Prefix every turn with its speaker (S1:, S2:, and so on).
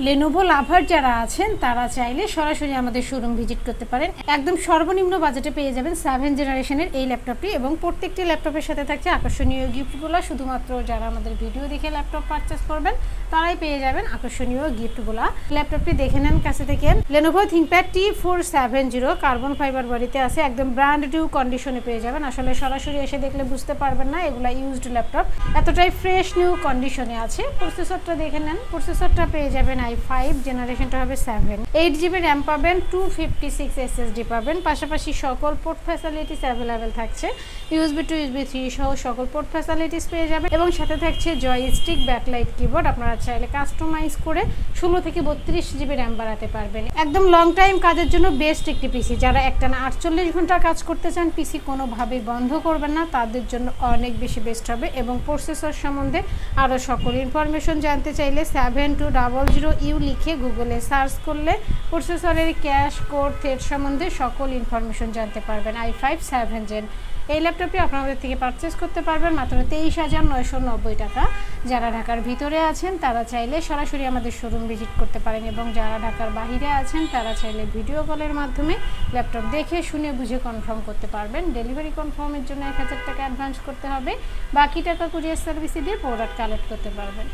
S1: Lenovo লাভার যারা আছেন তারা চাইলে সরাসরি আমাদের শোরুম ভিজিট করতে পারেন। একদম সর্বনিম্ন বাজেটে পেয়ে যাবেন 7 জেনারেশনের এই ল্যাপটপটি এবং প্রত্যেকটি ল্যাপটপের সাথে থাকছে আকর্ষণীয় গিফটগুলো। শুধুমাত্র যারা আমাদের ভিডিও দেখে ল্যাপটপ পারচেস করবেন তারাই পেয়ে যাবেন আকর্ষণীয় গিফটগুলো। ল্যাপটপটি দেখে নেন কাছে থেকে। Lenovo ThinkPad T470 carbon fibre বডিতে আছে, একদম ব্র্যান্ড নিউ কন্ডিশনে পেয়ে যাবেন। আসলে সরাসরি এসে দেখলে বুঝতে পারবেন না এগুলা ইউজড ল্যাপটপ, এতটাই ফ্রেশ নিউ কন্ডিশনে আছে। প্রসেসরটা দেখে নেন, প্রসেসরটা পেয়ে যাবেন i5 জেনারেশনটা হবে 7, 8GB র্যাম পাবেন, 256 SSD পাবেন, পাশাপাশি সকল পোর্ট ফ্যাসিলিটিস অ্যাভেলেবেল থাকছে। USB to USB 3 সহ সকল পোর্ট ফ্যাসিলিটিস পেয়ে যাবেন এবং সাথে থাকছে জয়স্টিক ব্যাকলাইট কিবোর্ড। আপনারা চাইলে কাস্টমাইজ করে 16 থেকে 32GB র্যাম বাড়াতে পারবেন। একদম লং টাইম কাজের জন্য বেস্ট একটি পিসি। যারা একটানা 48 ঘন্টা কাজ করতে চান, পিসি কোনোভাবেই বন্ধ করবেন না, তাদের জন্য অনেক বেশি বেস্ট হবে। এবং প্রসেসর সম্বন্ধে আরও সকল ইনফরমেশন জানতে চাইলে 7200U লিখে গুগলে সার্চ করলে প্রসেসরের ক্যাশ কোড থ্রেড সম্বন্ধে সকল ইনফরমেশন জানতে পারবেন। i5 7 Gen এই ল্যাপটপটি আপনাদের থেকে পারচেস করতে পারবেন মাত্র 23,990 টাকা। যারা ঢাকার ভিতরে আছেন তারা চাইলে সরাসরি আমাদের শোরুম ভিজিট করতে পারেন এবং যারা ঢাকার বাইরে আছেন তারা চাইলে ভিডিও কলের মাধ্যমে ল্যাপটপ দেখে শুনে বুঝে কনফার্ম করতে পারবেন। ডেলিভারি কনফার্মের জন্য 1000 টাকা অ্যাডভান্স করতে হবে, বাকি টাকা কুরিয়ার সার্ভিসে দিয়ে প্রোডাক্ট কালেক্ট করতে পারবেন।